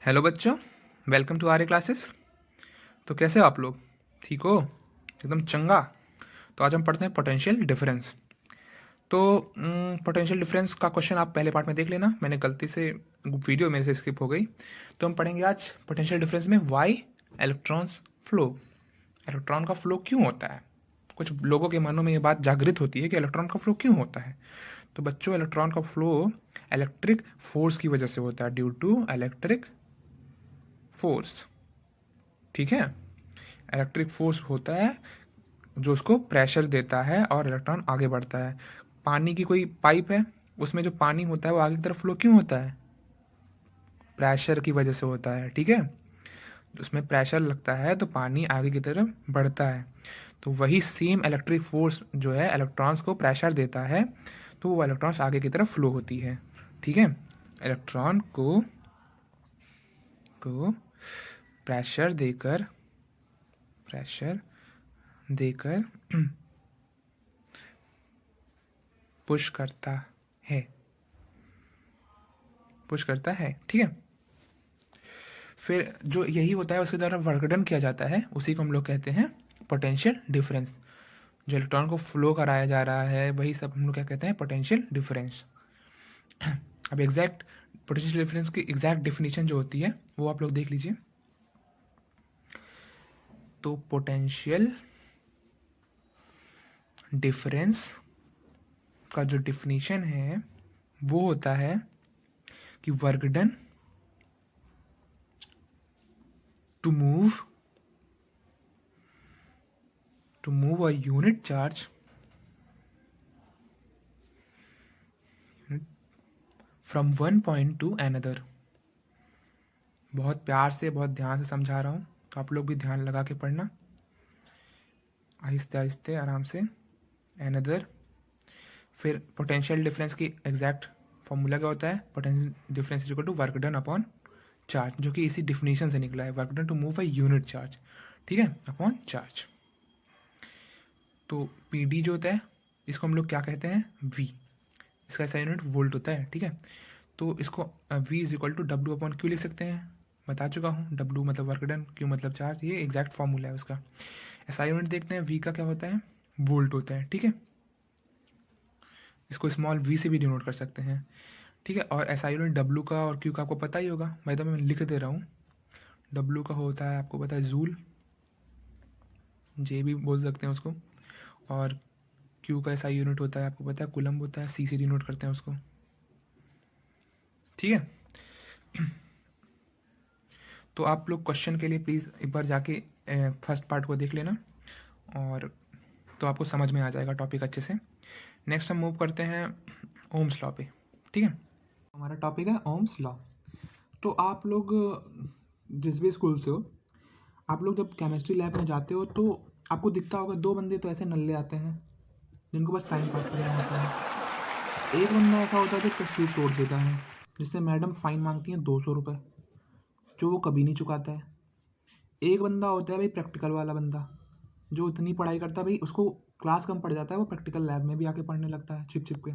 Hello बच्चों, welcome to Arya classes. तो कैसे हो आप लोग? ठीक हो? एकदम चंगा। तो आज हम पढ़ते हैं पोटेंशियल डिफरेंस। तो पोटेंशियल डिफरेंस का क्वेश्चन आप पहले पार्ट में देख लेना, मैंने गलती से वीडियो मेरे से स्किप हो गई। तो हम पढ़ेंगे आज पोटेंशियल डिफरेंस में वाई इलेक्ट्रॉन्स फ्लो। इलेक्ट्रॉन का फ्लो क्यों होता है? कुछ लोगों के मनों में ये बात जागृत होती है कि इलेक्ट्रॉन का फ्लो क्यों होता है। तो बच्चों, इलेक्ट्रॉन का फ्लो इलेक्ट्रिक फोर्स की वजह से होता है, ड्यू टू इलेक्ट्रिक फोर्स। ठीक है, इलेक्ट्रिक फोर्स होता है जो उसको प्रेशर देता है और इलेक्ट्रॉन आगे बढ़ता है। पानी की कोई पाइप है, उसमें जो पानी होता है वो आगे की तरफ फ्लो क्यों होता है? प्रेशर की वजह से होता है। ठीक है, उसमें प्रेशर लगता है तो पानी आगे की तरफ बढ़ता है। तो वही सेम इलेक्ट्रिक फोर्स जो है इलेक्ट्रॉन्स को प्रेशर देता है, तो वो इलेक्ट्रॉन्स आगे की तरफ फ्लो होती है। ठीक है, इलेक्ट्रॉन को प्रेशर देकर पुश करता है। ठीक है, फिर जो यही होता है उसके द्वारा वर्क डन किया जाता है, उसी को हम लोग कहते हैं पोटेंशियल डिफरेंस। जो इलेक्ट्रॉन को फ्लो कराया जा रहा है वही सब हम लोग क्या कहते हैं, पोटेंशियल डिफरेंस। अब एग्जैक्ट पोटेंशियल डिफरेंस की एग्जैक्ट डिफिनीशन जो होती है वो आप लोग देख लीजिए। तो पोटेंशियल डिफरेंस का जो डिफिनीशन है वो होता है कि work done to move a unit charge from one point to another. बहुत प्यार से बहुत ध्यान से समझा रहा हूँ, तो आप लोग भी ध्यान लगा के पढ़ना, आहिस्ते आहिस्ते आराम से। अनदर, फिर पोटेंशियल डिफरेंस की एग्जैक्ट फॉर्मूला क्या होता है? Potential difference is equal to work done upon charge, जो कि इसी डिफिनीशन से निकला है, work done to move a unit charge. ठीक है, अपॉन चार्ज। तो पी डी जो होता है इसको हम लोग क्या कहते हैं? वी। इसका ऐसा यूनिट वोल्ट होता है। ठीक है, तो इसको V is equal to W upon Q लिख सकते हैं, बता चुका हूँ। डब्ल्यू मतलब वर्क डन, क्यू मतलब चार्ज, ये एग्जैक्ट फॉर्मूला है उसका। ऐसा यूनिट देखते हैं, वी का क्या होता है? वोल्ट होता है। ठीक है, इसको स्मॉल वी से भी डिनोट कर सकते हैं। ठीक है, और ऐसा यूनिट डब्ल्यू का और क्यू का आपको पता ही होगा, भाई तो मैं लिख दे रहा हूँ। डब्ल्यू का होता है, आपको पता है, जूल, जे भी बोल सकते हैं उसको। और क्यू का ऐसा यूनिट होता है, आपको पता है, कूलम्ब होता है, सी से डिनोट करते हैं उसको। ठीक है, तो आप लोग क्वेश्चन के लिए प्लीज़ एक बार जाके फर्स्ट पार्ट को देख लेना, और तो आपको समझ में आ जाएगा टॉपिक अच्छे से। नेक्स्ट हम मूव करते हैं ओम्स लॉ पे। ठीक है, हमारा टॉपिक है ओम्स लॉ। तो आप लोग जिस भी स्कूल से हो, आप लोग जब केमिस्ट्री लैब में जाते हो तो आपको दिखता होगा दो बंदे तो ऐसे नल्ले आते हैं जिनको बस टाइम पास करना होता है। एक बंदा ऐसा होता है जो टेस्ट ट्यूब तोड़ देता है, जिससे मैडम फाइन मांगती है 200 रुपये, जो वो कभी नहीं चुकाता है। एक बंदा होता है भाई प्रैक्टिकल वाला बंदा, जो इतनी पढ़ाई करता है भाई उसको क्लास कम पड़ जाता है, वो प्रैक्टिकल लैब में भी आके पढ़ने लगता है छिप छिप के।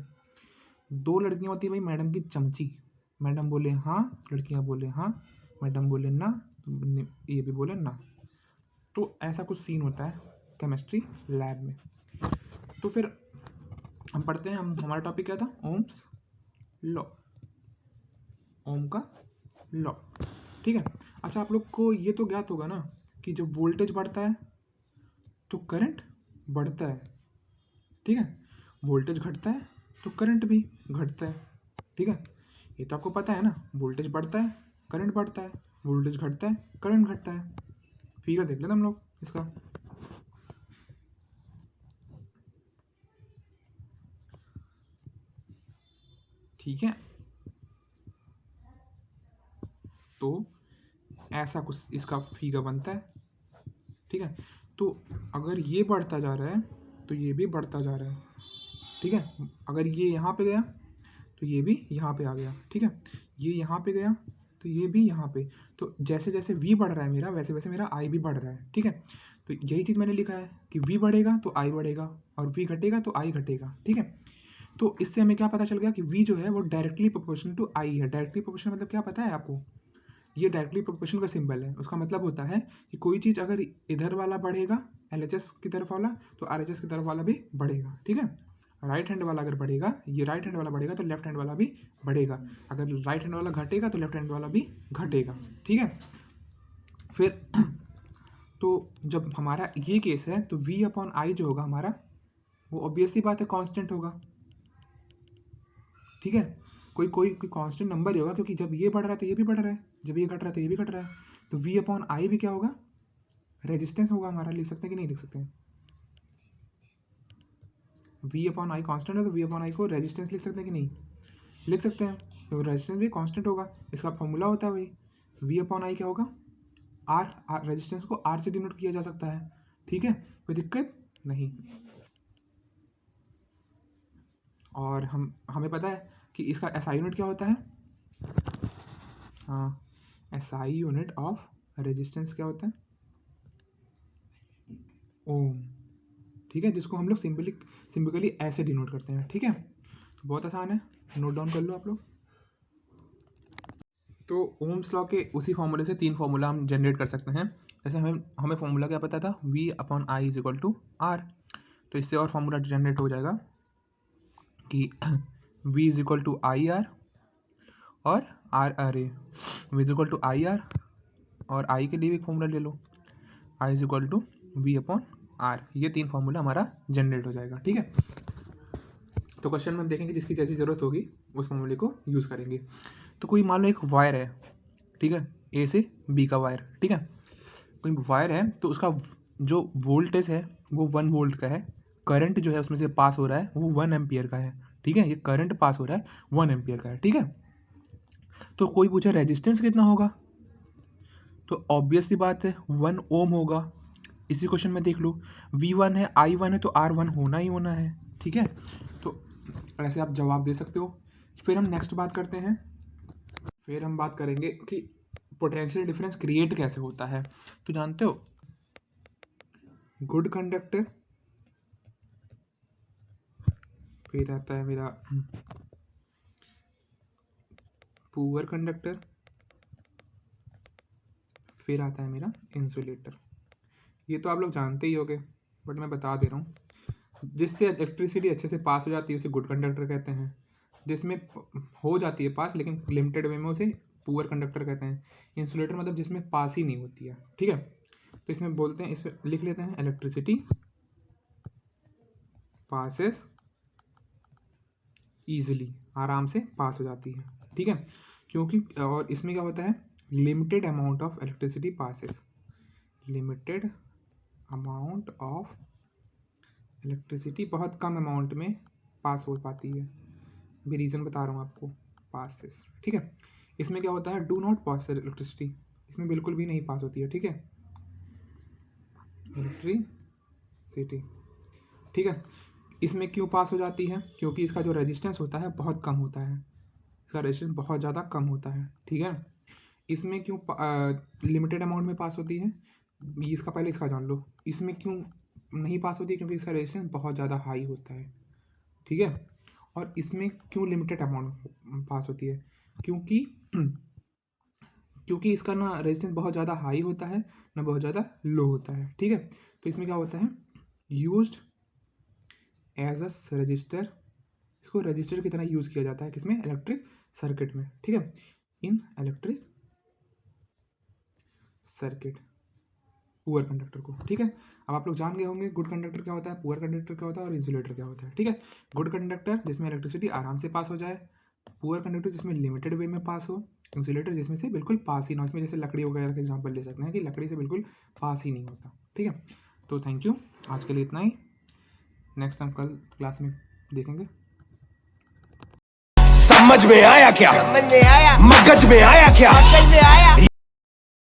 दो लड़कियां होती है भाई मैडम की चमची, मैडम बोले हाँ, लड़कियां बोले हाँ, मैडम बोले ना, ये भी बोले ना। तो ऐसा कुछ सीन होता है केमिस्ट्री लैब में। तो फिर हम पढ़ते हैं, हमारा टॉपिक क्या था? ओम्स लॉ, ओम का लॉ। ठीक है, अच्छा आप लोग को ये तो ज्ञात होगा ना कि जब वोल्टेज बढ़ता है तो करंट बढ़ता है। ठीक है, वोल्टेज घटता है तो करंट भी घटता है। ठीक है, ये तो आपको पता है ना, वोल्टेज बढ़ता है करंट बढ़ता है, वोल्टेज घटता है करंट घटता है। फिगर देख लेते हम लोग इसका। ठीक है, तो ऐसा कुछ इसका फिगर बनता है। ठीक है, तो अगर ये बढ़ता जा रहा है तो ये भी बढ़ता जा रहा है। ठीक है, अगर ये यहाँ पे गया तो ये भी यहाँ पे आ गया। ठीक है, ये यहाँ पे गया तो ये भी यहाँ पे। तो जैसे जैसे v बढ़ रहा है मेरा, वैसे वैसे मेरा i भी बढ़ रहा है। ठीक है, तो यही चीज़ मैंने लिखा है कि v बढ़ेगा तो i बढ़ेगा और v घटेगा तो i घटेगा। ठीक है, तो इससे हमें क्या पता चल गया कि v जो है वो डायरेक्टली प्रोपोर्शनल टू i है। डायरेक्टली प्रोपोर्शनल मतलब क्या पता है आपको? ये डायरेक्टली प्रोपोर्शन का सिंबल है। उसका मतलब होता है कि कोई चीज़ अगर इधर वाला बढ़ेगा LHS की तरफ वाला, तो RHS की तरफ वाला भी बढ़ेगा, ठीक है। राइट हैंड वाला अगर बढ़ेगा, ये राइट हैंड वाला बढ़ेगा तो लेफ्ट हैंड वाला भी बढ़ेगा। अगर राइट हैंड वाला घटेगा तो लेफ्ट हैंड वाला भी घटेगा, ठीक है। फिर तो जब हमारा ये केस है तो V/I जो होगा हमारा, वो ऑब्वियसली बात है कांस्टेंट होगा, ठीक है। कोई कोई कोई कांस्टेंट नंबर ही होगा, क्योंकि जब ये बढ़ रहा है तो ये भी बढ़ रहा है, जब ये घट रहा है तो ये भी घट रहा है। तो V/I भी क्या होगा, रेजिस्टेंस होगा हमारा। लिख सकते हैं कि नहीं लिख सकते हैं? V/I कांस्टेंट है तो V/I को रेजिस्टेंस लिख सकते हैं कि नहीं लिख सकते हैं? तो रेजिस्टेंस भी कांस्टेंट होगा, इसका फॉर्मूला होता है वही। V/I क्या होगा, R रेजिस्टेंस को R से डिनोट किया जा सकता है, ठीक है, कोई दिक्कत नहीं। और हमें पता है कि इसका SI यूनिट क्या होता है। हाँ, SI यूनिट ऑफ रेजिस्टेंस क्या होता है, ओम, ठीक है, जिसको हम लोग सिंपली ऐसे डिनोट करते हैं, ठीक है। तो बहुत आसान है, नोट डाउन कर लो आप लोग। तो ओम्स लॉ के उसी फॉर्मूले से 3 फॉर्मूला हम जनरेट कर सकते हैं। जैसे हमें फॉर्मूला क्या पता था, V/I = R। तो इससे और फॉर्मूला जनरेट हो जाएगा कि V = IR और R अरे V = IR और I के लिए भी एक फॉर्मूला ले लो, I = V/R। ये 3 फॉर्मूला हमारा जनरेट हो जाएगा, ठीक है। तो क्वेश्चन में हम देखेंगे जिसकी जैसी ज़रूरत होगी उस फॉर्मूले को यूज़ करेंगे। तो कोई मान लो एक वायर है, ठीक है, A से B का वायर, ठीक है। कोई वायर है तो उसका जो वोल्टेज है वो 1 वोल्ट का है, करंट जो है उसमें से पास हो रहा है वो 1 एम्पियर का है, ठीक है। ये करंट पास हो रहा है 1 एम्पियर का है, ठीक है। तो कोई पूछे रेजिस्टेंस कितना होगा, तो ऑब्वियसली बात है 1 ओम होगा। इसी क्वेश्चन में देख लो, V1 है, I1 है, तो R1 होना ही होना है, ठीक है। तो ऐसे आप जवाब दे सकते हो। फिर हम नेक्स्ट बात करते हैं, फिर हम बात करेंगे कि पोटेंशियल डिफरेंस क्रिएट कैसे होता है। तो जानते हो, गुड कंडक्टर, फिर आता है मेरा पुअर कंडक्टर, फिर आता है मेरा इंसुलेटर। ये तो आप लोग जानते ही होंगे, बट मैं बता दे रहा हूँ। जिससे इलेक्ट्रिसिटी अच्छे से पास हो जाती है उसे गुड कंडक्टर कहते हैं, जिसमें हो जाती है पास लेकिन लिमिटेड वे में उसे पुअर कंडक्टर कहते हैं। इंसुलेटर मतलब जिसमें पास ही नहीं होती है, ठीक है। तो इसमें बोलते हैं, इस पर लिख लेते हैं, इलेक्ट्रिसिटी पासेस ईजिली, आराम से पास हो जाती है, ठीक है। क्योंकि और इसमें क्या होता है, limited amount of electricity passes, limited amount of electricity, बहुत कम अमाउंट में पास हो पाती है। भी रीज़न बता रहा हूँ आपको, पासेस, ठीक है। इसमें क्या होता है, डू नॉट पास इलेक्ट्रिसिटी, इसमें बिल्कुल भी नहीं पास होती है, ठीक है, इलेक्ट्रिसिटी, ठीक है। इसमें क्यों पास हो जाती है, क्योंकि इसका जो रेजिस्टेंस होता है बहुत कम होता है, इसका रेजिस्टेंस बहुत ज़्यादा कम होता है, ठीक है। इसमें क्यों लिमिटेड अमाउंट में पास होती है, इसका पहले इसका जान लो। इसमें क्यों नहीं पास होती है, क्योंकि इसका रेजिस्टेंस बहुत ज़्यादा हाई होता है, ठीक है। और इसमें क्यों लिमिटेड अमाउंट पास होती है, क्योंकि इसका ना रेजिस्टेंस बहुत ज़्यादा हाई होता है ना बहुत ज़्यादा लो होता है, ठीक है। तो इसमें क्या होता है, यूज्ड एज अ रजिस्टर, इसको रजिस्टर की तरह यूज़ किया जाता है किसमें, इलेक्ट्रिक सर्किट में, ठीक है, इन इलेक्ट्रिक सर्किट, पुअर कंडक्टर को, ठीक है। अब आप लोग जान गए होंगे गुड कंडक्टर क्या होता है, पुअर कंडक्टर क्या होता है और इंसुलेटर क्या होता है, ठीक है। गुड कंडक्टर जिसमें इलेक्ट्रिसिटी आराम से पास हो जाए, पुअर कंडक्टर जिसमें लिमिटेड वे में पास हो, इंसुलेटर जिसमें से बिल्कुल पास ही ना हो, इसमें जैसे लकड़ी वगैरह का एग्जांपल ले सकते हैं कि लकड़ी से बिल्कुल पास ही नहीं होता, ठीक है। तो थैंक यू, आज के लिए इतना ही, नेक्स्ट हम कल क्लास में देखेंगे। समझ में आया क्या, समझ में आया, मगज में आया क्या, मगज में आया।